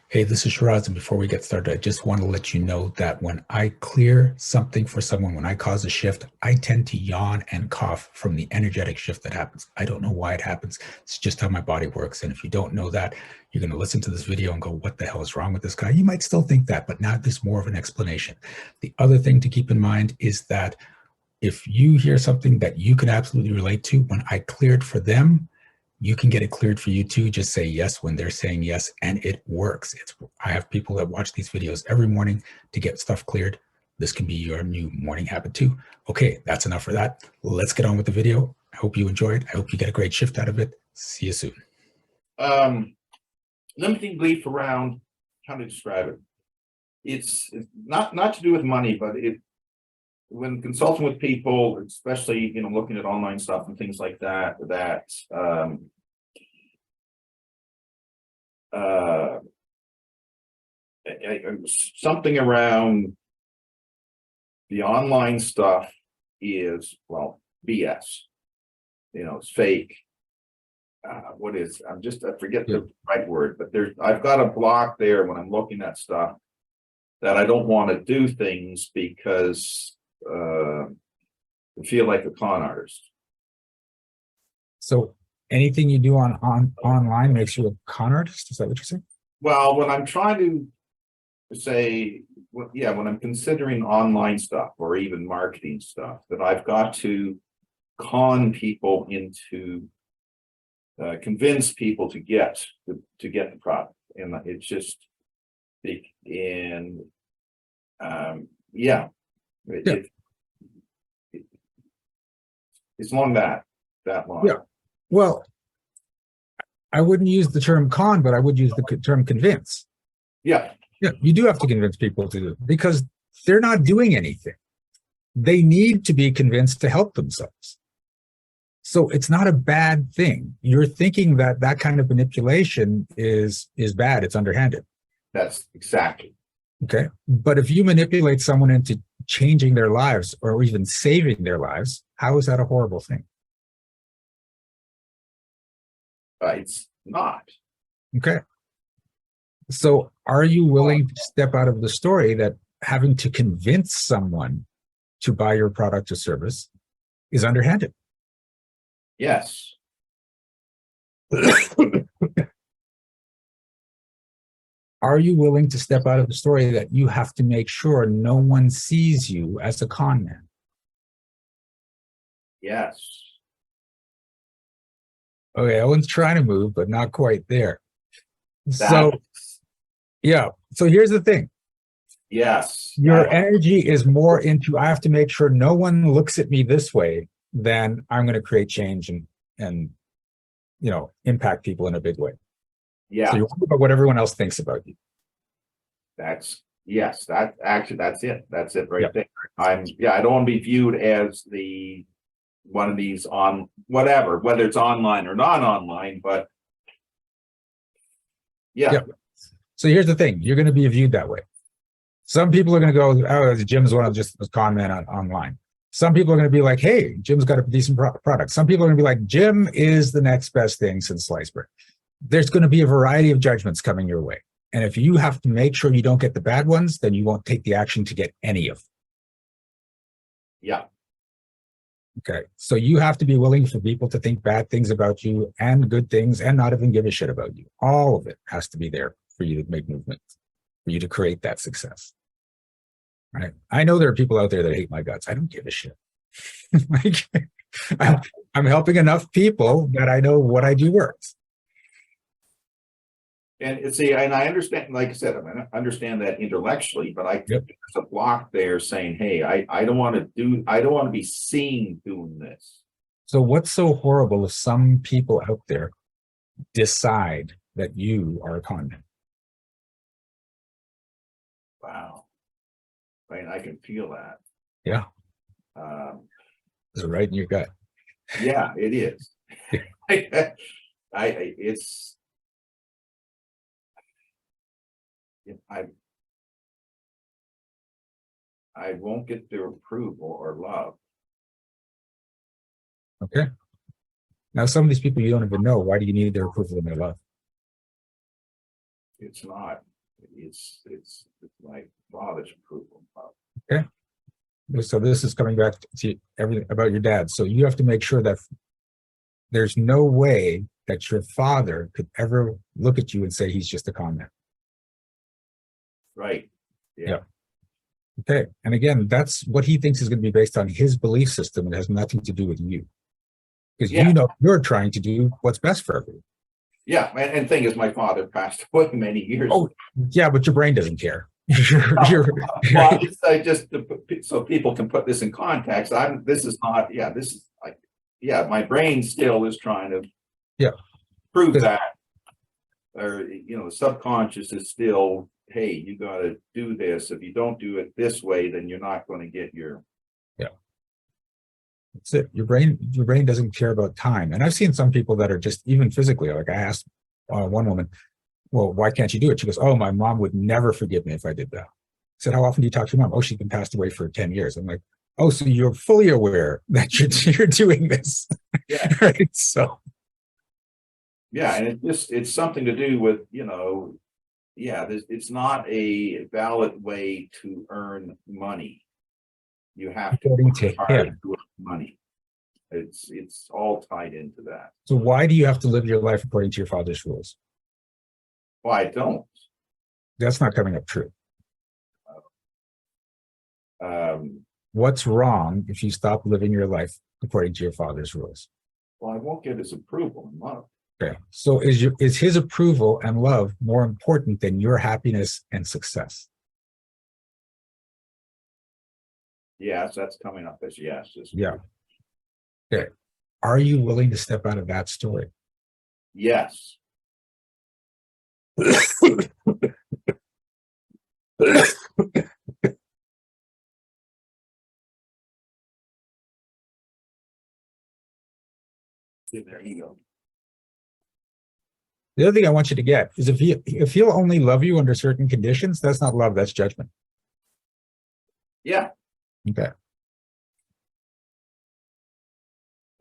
Hey, this is Shiraz, and before we get started, I just want to let you know that when I clear something for someone, when I cause a shift, I tend to yawn and cough from the energetic shift that happens. I don't know why it happens. It's just how my body works. And if you don't know that, you're going to listen to this video and go, what the hell is wrong with this guy? You might still think that, but now there's more of an explanation. The other thing to keep in mind is that if you hear something that you can absolutely relate to, when I cleared for them, you can get it cleared for you too. Just say yes when they're saying yes, and it works. I have people that watch these videos every morning to get stuff cleared. This can be your new morning habit too. Okay, that's enough for that. Let's get on with the video. I hope you enjoyed. I hope you get a great shift out of it. See you soon. Um, Limiting belief around how to describe it. It's not to do with money, but when consulting with people, especially looking at online stuff and things like that, something around the online stuff is, well, BS. It's fake. What is, I forget the right word, but I've got a block there when I'm looking at stuff that I don't want to do things because I feel like a con artist. So anything you do on online makes you a con artist? Is that what you're saying? Well, when I'm trying to say, when I'm considering online stuff or even marketing stuff, that I've got to con people into convince people to get the product, and it's just it's along that line. Yeah. Well, I wouldn't use the term con, but I would use the term convince. Yeah. Yeah, you do have to convince people to do it because they're not doing anything. They need to be convinced to help themselves. So it's not a bad thing. You're thinking that that kind of manipulation is bad. It's underhanded. That's exactly. Okay. But if you manipulate someone into changing their lives or even saving their lives, how is that a horrible thing? It's not. Okay. So are you willing to step out of the story that having to convince someone to buy your product or service is underhanded? Yes. Are you willing to step out of the story that you have to make sure no one sees you as a con man? Yes. Okay, Owen's trying to move, but not quite there. So, yeah. So here's the thing. Yes. Your energy is more into, I have to make sure no one looks at me this way, than I'm going to create change and impact people in a big way. Yeah. So you're worried about what everyone else thinks about you. That's it. That's it right there. I don't want to be viewed as one of these on whether it's online or not online, but yeah. So here's the thing, you're going to be viewed that way. Some people are going to go, oh, Jim's one of just a con man online. Some people are going to be like, hey, Jim's got a decent product. Some people are going to be like, Jim is the next best thing since sliced bread. There's going to be a variety of judgments coming your way. And if you have to make sure you don't get the bad ones, then you won't take the action to get any of them. Yeah. Okay. So you have to be willing for people to think bad things about you and good things and not even give a shit about you. All of it has to be there for you to make movement, for you to create that success. Right. I know there are people out there that hate my guts. I don't give a shit. I'm helping enough people that I know what I do works. And I understand, like I said, I understand that intellectually, but I think there's a block there saying, hey, I don't want to be seen doing this. So what's so horrible if some people out there decide that you are a con man? Wow. I can feel that. Yeah. It's right in your gut. Yeah, it is. I won't get their approval or love. Okay. Now, some of these people you don't even know. Why do you need their approval and their love? It's not It's my father's approval. Okay. So this is coming back to everything about your dad. So you have to make sure that there's no way that your father could ever look at you and say he's just a con man. Right. Yeah. Okay. And again, that's what he thinks is going to be based on his belief system. It has nothing to do with you. Because Yeah. you know you're trying to do what's best for everyone. Yeah. And thing is, my father passed away many years ago. Yeah, but your brain doesn't care. Well, I just so people can put this in context. This is not. Yeah, this is like. Yeah, my brain still is trying to. Prove that, or the subconscious is still. Hey, you got to do this. If you don't do it this way, then you're not going to get your. Yeah. That's it. Your brain doesn't care about time. And I've seen some people that are just even physically. Like I asked one woman, well, why can't you do it? She goes, oh, my mom would never forgive me if I did that. I said, how often do you talk to your mom? Oh, she's been passed away for 10 years. I'm like, oh, so you're fully aware that you're doing this. Yeah. Right. So. Yeah. And it's something to do with, it's not a valid way to earn money. You have to According to him. earn money. It's all tied into that. So why do you have to live your life according to your father's rules? Well, I don't. That's not coming up true. What's wrong if you stop living your life according to your father's rules? Well, I won't get his approval and love. Okay. So is his approval and love more important than your happiness and success? Yes, that's coming up as yes. Yeah. Okay. Are you willing to step out of that story? Yes. There you go. The other thing I want you to get is if he'll only love you under certain conditions, that's not love, that's judgment. Yeah. Okay.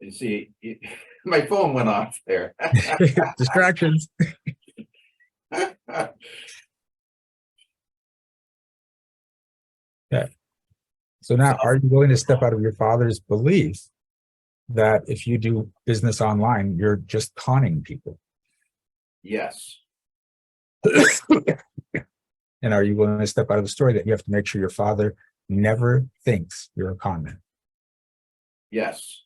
You see, my phone went off there. Distractions. Okay. So now, are you willing to step out of your father's belief that if you do business online, you're just conning people? Yes. And are you willing to step out of the story that you have to make sure your father never thinks you're a con man? Yes.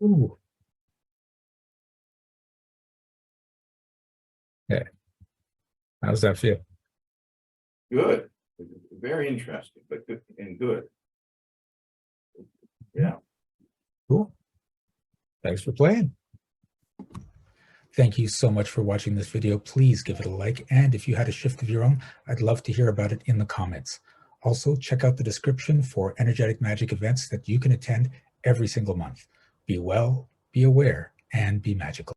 Ooh. Okay. How does that feel? Good. Very interesting, but good and good. Yeah. Cool. Thanks for playing. Thank you so much for watching this video. Please give it a like. And if you had a shift of your own, I'd love to hear about it in the comments. Also, check out the description for energetic magic events that you can attend every single month. Be well, be aware, and be magical.